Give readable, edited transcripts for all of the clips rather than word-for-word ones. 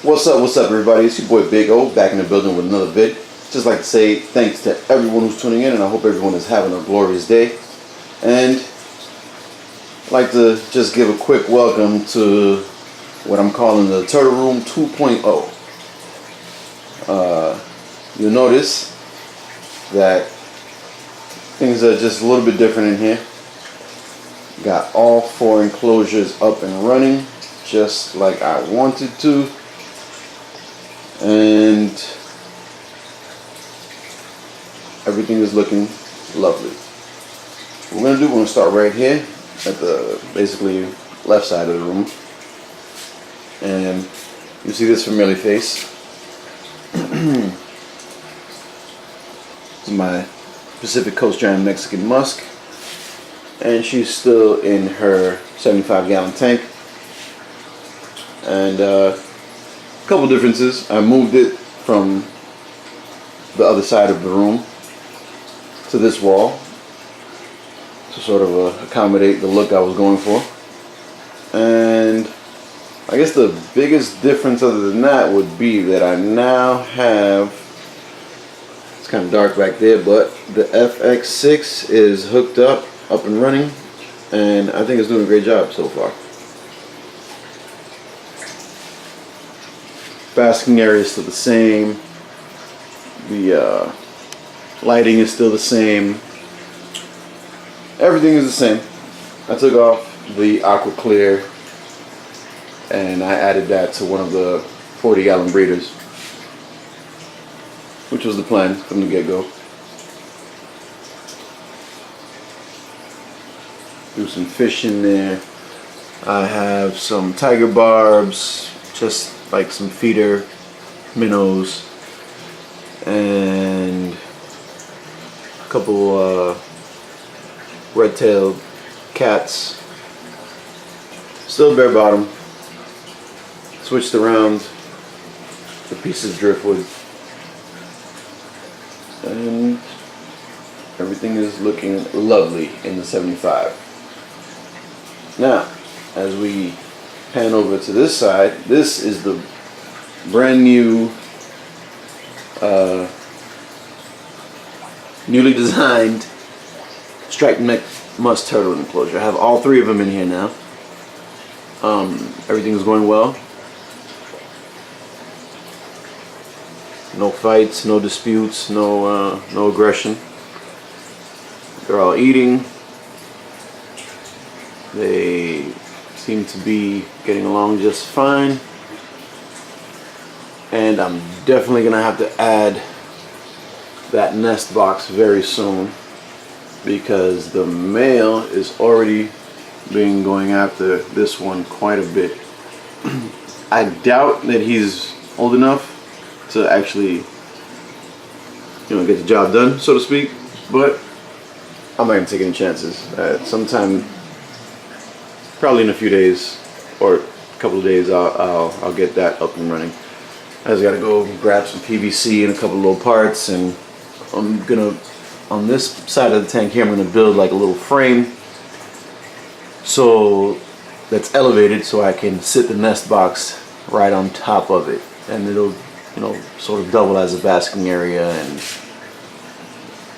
What's up everybody? It's your boy Big O back in the building with another vid. Just like to say thanks to everyone who's tuning in, and I hope everyone is having a glorious day. And I'd like to just give a quick welcome to what I'm calling the Turtle Room 2.0. You'll notice that things are just a little bit different in here. Got all 4 enclosures up and running just like I wanted to. And everything is looking lovely. What we're going to start right here at the basically left side of the room. And you see this familiar face. This is my Pacific Coast Giant Mexican musk. And she's still in her 75-gallon tank. And a couple differences. I moved it from the other side of the room to this wall to sort of accommodate the look I was going for. And I guess the biggest difference other than that would be that I now have, it's kind of dark back there, but the FX6 is hooked up and running, and I think it's doing a great job so far. Basking area is still the same. The lighting is still the same. Everything is the same. I took off the aqua clear and I added that to one of the 40-gallon breeders, which was the plan from the get-go. Do some fish in there. I have some tiger barbs, just like some feeder minnows, and a couple red-tailed cats. Still bare bottom. Switched around the pieces of driftwood, and everything is looking lovely in the 75. Now, as we pan over to this side, this is the brand new, newly designed striped neck musk turtle enclosure. I have all 3 of them in here now. Everything is going well. No fights, no disputes, no aggression. They're all eating. They seem to be getting along just fine. And I'm definitely gonna have to add that nest box very soon, because the male is already been going after this one quite a bit. I doubt that he's old enough to actually, get the job done, so to speak, but I'm not gonna take any chances. Sometime, probably in a few days or a couple of days, I'll get that up and running. I just gotta go grab some PVC and a couple of little parts, and I'm gonna, on this side of the tank here, I'm gonna build like a little frame so that's elevated, so I can sit the nest box right on top of it, and it'll sort of double as a basking area, and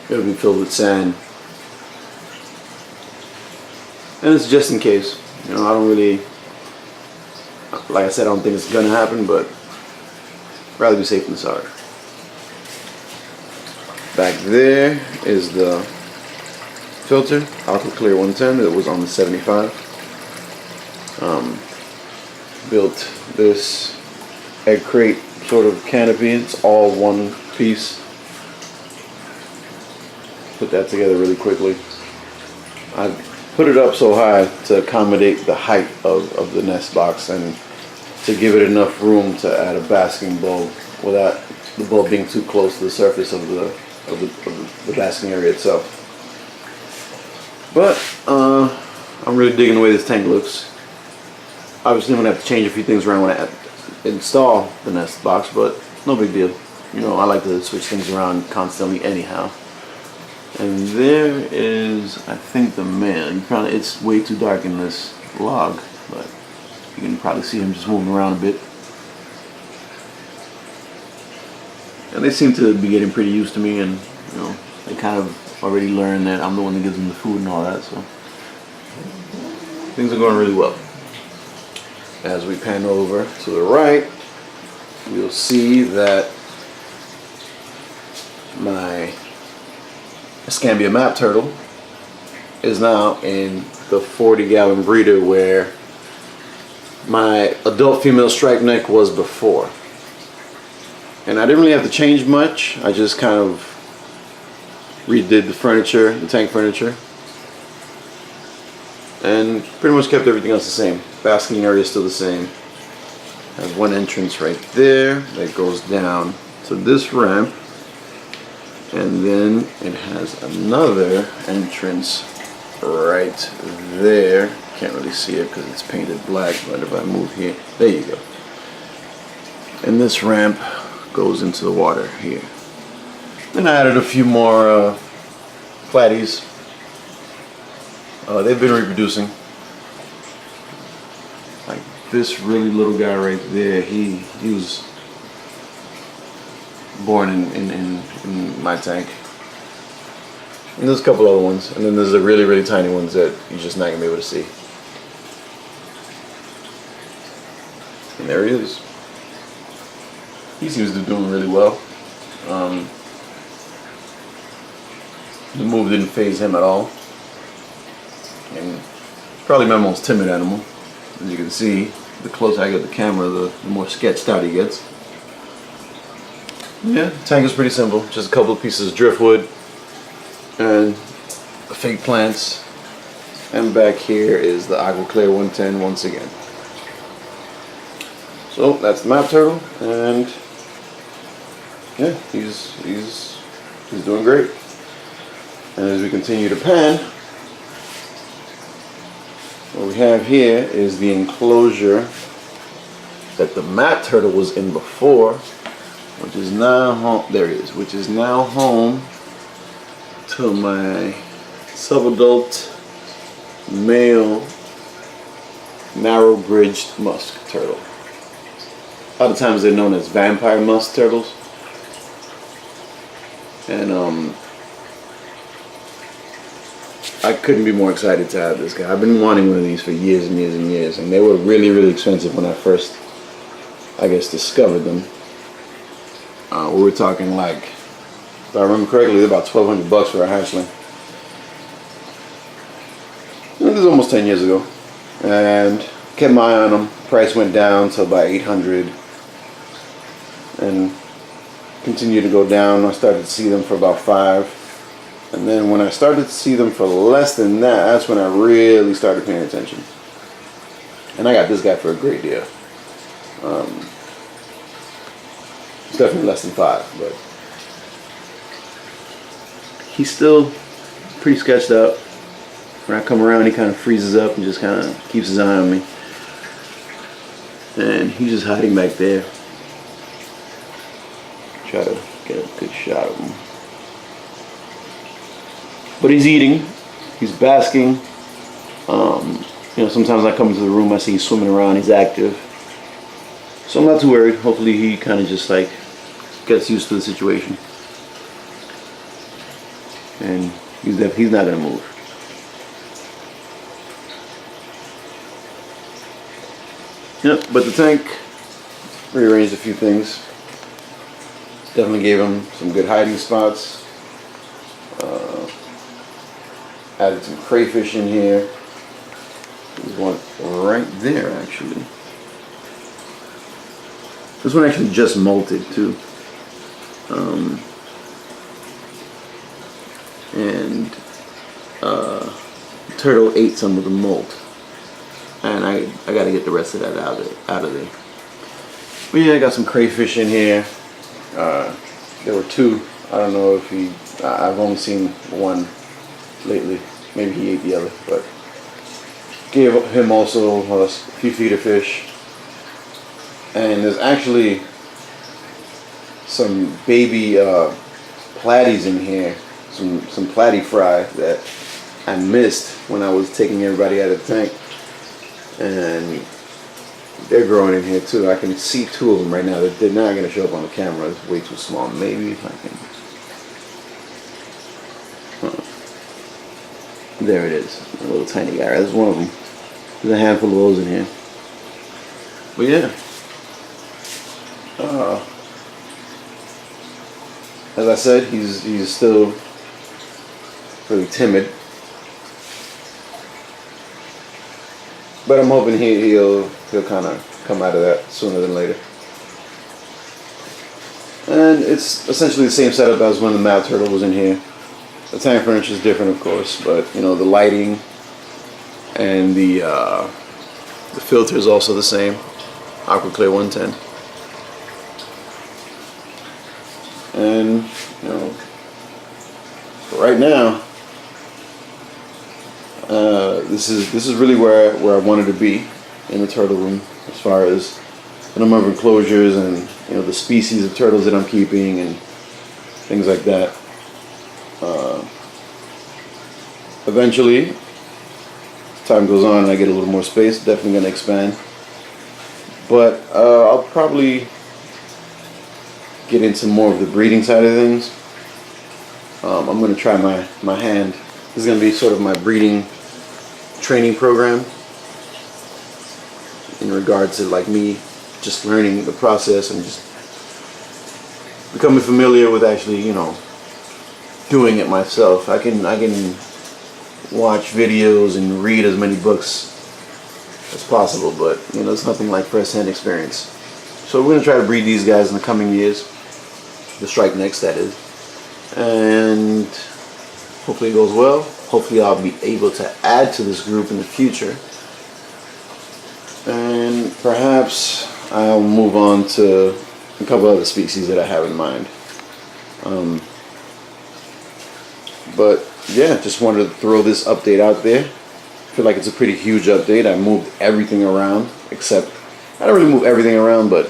it'll be filled with sand. And it's just in case. I don't really, like I said, I don't think it's gonna happen, but I'd rather be safe than sorry. Back there is the filter, Aqua Clear 110, that was on the 75. Built this egg crate sort of canopy. It's all one piece. Put that together really quickly. I put it up so high to accommodate the height of the nest box, and to give it enough room to add a basking bulb without the bulb being too close to the surface of the basking area itself. But I'm really digging the way this tank looks. Obviously I'm gonna have to change a few things around when I install the nest box, but no big deal. I like to switch things around constantly anyhow. And there is, I think, the male. It's way too dark in this log, but you can probably see him just moving around a bit. And they seem to be getting pretty used to me, and you know, they kind of already learned that I'm the one that gives them the food and all that, so things are going really well. As we pan over to the right, you'll see that my Escambia map turtle is now in the 40-gallon breeder where my adult female striped neck was before. And I didn't really have to change much. I just kind of redid the furniture, the tank furniture, and pretty much kept everything else the same. Basking area is still the same. Has one entrance right there that goes down to this ramp, and then it has another entrance right there. Can't really see it because it's painted black, but if I move here, there you go. And this ramp goes into the water here. Then I added a few more platies. They've been reproducing. Like this really little guy right there, he was born in my tank. And there's a couple other ones, and then there's the really, really tiny ones that you're just not gonna be able to see. And there he is. He seems to be doing really well. The move didn't faze him at all. And probably my most timid animal. As you can see, the closer I get the camera, the more sketched out he gets. Yeah, the tank is pretty simple. Just a couple of pieces of driftwood and fake plants. And back here is the Aqua Clear 110 once again. So that's the map turtle, and yeah, he's doing great. And as we continue to pan, what we have here is the enclosure that the map turtle was in before, which is now home. There it is, which is now home to my subadult male narrow-bridged musk turtle. A lot of times they're known as vampire musk turtles. And I couldn't be more excited to have this guy. I've been wanting one of these for years and years and years, and they were really, really expensive when I first, I guess, discovered them. We were talking like, if I remember correctly, they're about $1,200 for a hatchling. This is almost 10 years ago, and kept my eye on them. Price went down to about $800, and continued to go down. I started to see them for about $5. And then when I started to see them for less than that, that's when I really started paying attention. And I got this guy for a great deal. It's definitely less than $5, but he's still pretty sketched out. When I come around, he kind of freezes up and just kind of keeps his eye on me. And he's just hiding back there. Try to get a good shot of him. But he's eating, he's basking. You know, sometimes I come into the room, I see he's swimming around, he's active. So I'm not too worried. Hopefully he kind of just like gets used to the situation. And he's not gonna move. Yep, but the tank rearranged a few things. Definitely gave him some good hiding spots. Added some crayfish in here. There's one right there, actually. This one actually just molted too. And turtle ate some of the molt, and I got to get the rest of that out of there. But yeah, I got some crayfish in here. There were two. I don't know if I've only seen one lately. Maybe he ate the other, but gave him also a few feeder fish. And there's actually some baby platies in here, some platy fry that I missed when I was taking everybody out of the tank. And they're growing in here too. I can see two of them right now. They're not going to show up on the camera. It's way too small. Maybe if I can. There it is. A little tiny guy. That's one of them. There's a handful of those in here. But yeah. As I said, he's still really timid. But I'm hoping he'll kind of come out of that sooner than later. And it's essentially the same setup as when the mad turtle was in here. The tank furniture is different, of course, but you know, the lighting and the filter is also the same. Aqua Clear 110. And you know, for right now, this is really where I wanted to be in the turtle room, as far as the number of enclosures and you know the species of turtles that I'm keeping and things like that. Eventually, as time goes on and I get a little more space, definitely going to expand. But I'll probably get into more of the breeding side of things. I'm going to try my hand. This is going to be sort of my breeding training program in regards to like me just learning the process and just becoming familiar with actually, you know, doing it myself. I can watch videos and read as many books as possible, but you know, it's nothing like first-hand experience. So we're going to try to breed these guys in the coming years. The strike necks, that is. And hopefully it goes well. Hopefully I'll be able to add to this group in the future. And perhaps I'll move on to a couple other species that I have in mind. But yeah, just wanted to throw this update out there. I feel like it's a pretty huge update. I moved everything around, except I don't really move everything around, but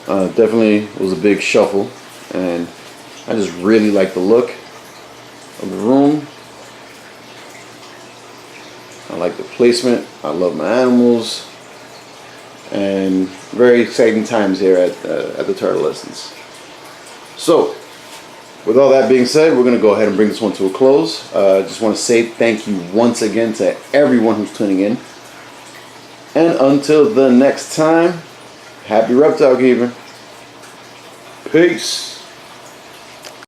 definitely was a big shuffle. And I just really like the look of the room. I like the placement. I love my animals. And very exciting times here at the Turtle Lessons. So, with all that being said, we're going to go ahead and bring this one to a close. Just want to say thank you once again to everyone who's tuning in. And until the next time, happy reptile keeping. Peace.